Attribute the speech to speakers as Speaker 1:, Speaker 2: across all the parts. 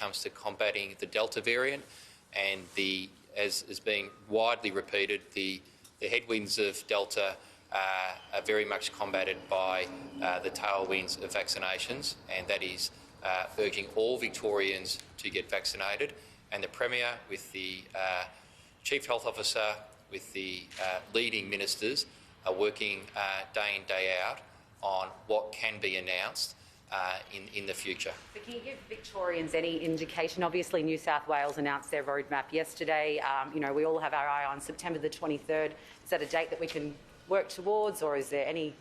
Speaker 1: comes to combating the Delta variant, and as is being widely repeated, the headwinds of Delta are very much combated by the tailwinds of vaccinations, and that is urging all Victorians to get vaccinated. And the Premier, with the Chief Health Officer, with the leading ministers, are working day in, day out on what can be announced in the future.
Speaker 2: But can you give Victorians any indication? Obviously, New South Wales announced their roadmap yesterday. We all have our eye on September the 23rd. Is that a date that we can work towards, or is there any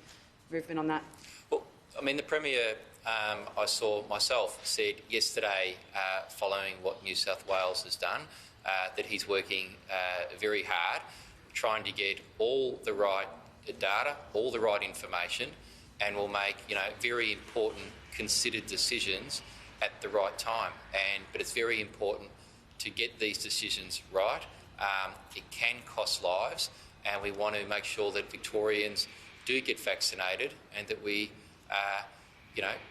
Speaker 2: movement on that?
Speaker 1: Well, I mean, the Premier, I saw myself, said yesterday, following what New South Wales has done, that he's working very hard, trying to get all the right data, all the right information, and will make very important, considered decisions at the right time. But it's very important to get these decisions right. It can cost lives, and we want to make sure that Victorians do get vaccinated and that we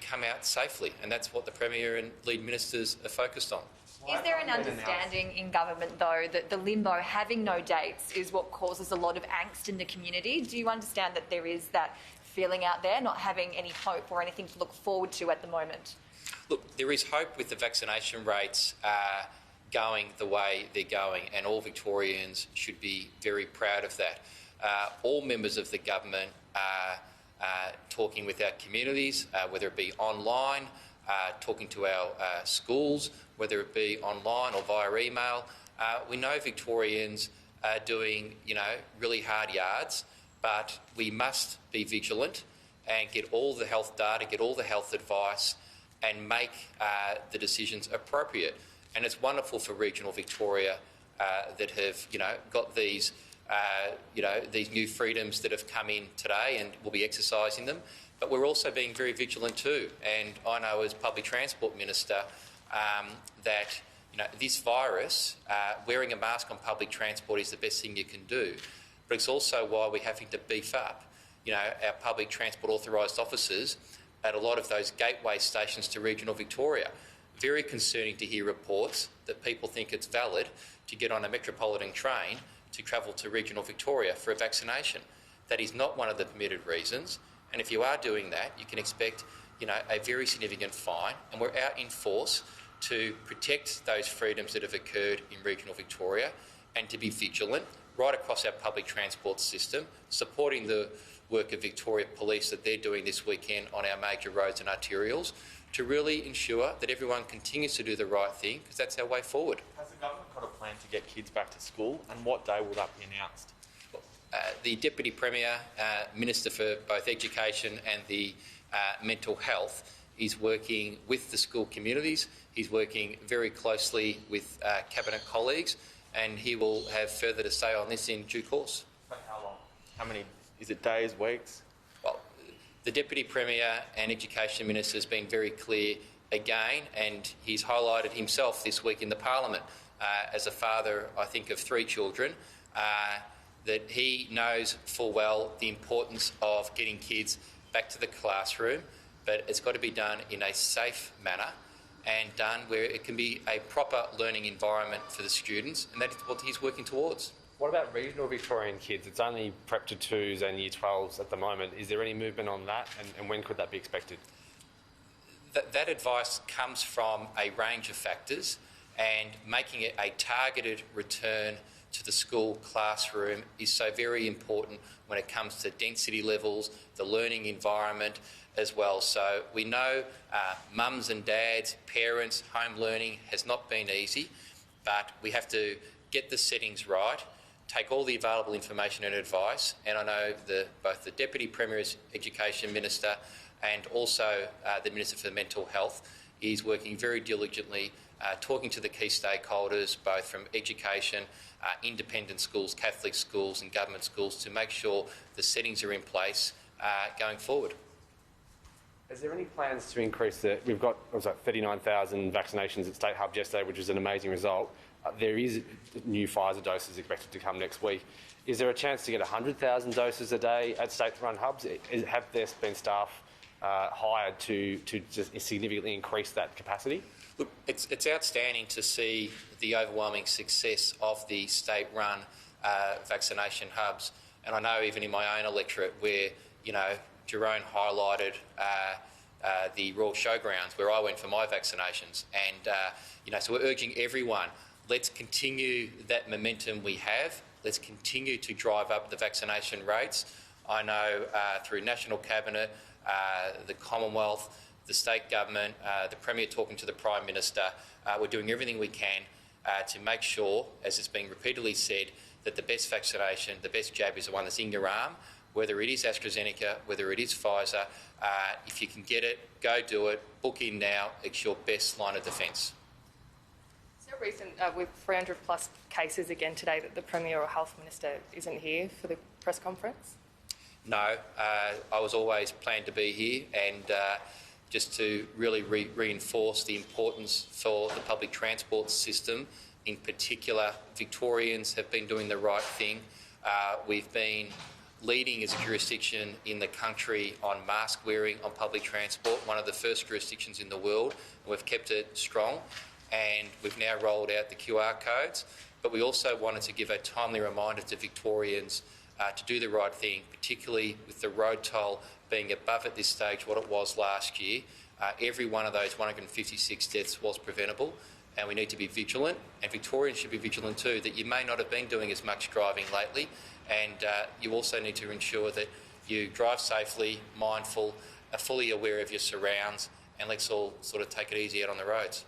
Speaker 1: come out safely. And that's what the Premier and lead ministers are focused on.
Speaker 3: Is there an understanding in government, though, that the limbo, having no dates, is what causes a lot of angst in the community? Do you understand that there is that feeling out there, not having any hope or anything to look forward to at the moment?
Speaker 1: Look, there is hope with the vaccination rates going the way they're going, and all Victorians should be very proud of that. All members of the government are talking with our communities, whether it be online, talking to our schools, whether it be online or via email. We know Victorians are doing, really hard yards, but we must be vigilant and get all the health data, get all the health advice, and make the decisions appropriate. And it's wonderful for regional Victoria that have, got these, these new freedoms that have come in today, and will be exercising them. But we're also being very vigilant too. And I know as Public Transport Minister that this virus, wearing a mask on public transport is the best thing you can do. But it's also why we're having to beef up, our public transport authorised officers at a lot of those gateway stations to regional Victoria. Very concerning to hear reports that people think it's valid to get on a metropolitan train to travel to regional Victoria for a vaccination. That is not one of the permitted reasons. And if you are doing that, you can expect, a very significant fine. And we're out in force to protect those freedoms that have occurred in regional Victoria, and to be vigilant right across our public transport system, supporting the work of Victoria Police that they're doing this weekend on our major roads and arterials, to really ensure that everyone continues to do the right thing, because that's our way forward.
Speaker 4: Has the government got a plan to get kids back to school, and what day will that be announced?
Speaker 1: The Deputy Premier, Minister for both Education and the Mental Health, is working with the school communities. He's working very closely with Cabinet colleagues, and he will have further to say on this in due course.
Speaker 4: For how long? How many? Is it days, weeks?
Speaker 1: Well, the Deputy Premier and Education Minister has been very clear again, and he's highlighted himself this week in the Parliament as a father, I think, of 3 children, that he knows full well the importance of getting kids back to the classroom, but it's got to be done in a safe manner and done where it can be a proper learning environment for the students, and that is what he's working towards.
Speaker 5: What about regional Victorian kids? It's only Prep to 2s and Year 12s at the moment. Is there any movement on that, and when could that be expected?
Speaker 1: That advice comes from a range of factors, and making it a targeted return to the school classroom is so very important when it comes to density levels, the learning environment as well. So we know mums and dads, parents, home learning has not been easy, but we have to get the settings right, take all the available information and advice, and I know both the Deputy Premier's Education Minister and also the Minister for Mental Health is working very diligently, talking to the key stakeholders, both from education, independent schools, Catholic schools and government schools, to make sure the settings are in place going forward.
Speaker 5: Is there any plans to increase we've got 39,000 vaccinations at State Hubs yesterday, which is an amazing result. There is new Pfizer doses expected to come next week. Is there a chance to get 100,000 doses a day at state-run hubs? Have there been staff hired to just significantly increase that capacity?
Speaker 1: Look, it's outstanding to see the overwhelming success of the state-run vaccination hubs. And I know even in my own electorate where, Jerome highlighted the Royal Showgrounds where I went for my vaccinations. And, so we're urging everyone, let's continue that momentum we have. Let's continue to drive up the vaccination rates. I know through National Cabinet, the Commonwealth, the state government, the Premier talking to the Prime Minister, we're doing everything we can to make sure, as it's been repeatedly said, that the best vaccination, the best jab is the one that's in your arm, whether it is AstraZeneca, whether it is Pfizer. If you can get it, go do it, book in now, it's your best line of defence.
Speaker 6: So recent, with 300 plus cases again today, that the Premier or Health Minister isn't here for the press conference?
Speaker 1: No, I was always planned to be here, and just to really reinforce the importance for the public transport system. In particular, Victorians have been doing the right thing. We've been leading as a jurisdiction in the country on mask wearing on public transport, one of the first jurisdictions in the world. We've kept it strong, and we've now rolled out the QR codes. But we also wanted to give a timely reminder to Victorians to do the right thing, particularly with the road toll being above at this stage what it was last year. Every one of those 156 deaths was preventable, and we need to be vigilant, and Victorians should be vigilant too, that you may not have been doing as much driving lately, and you also need to ensure that you drive safely, mindful, are fully aware of your surrounds, and let's all sort of take it easy out on the roads.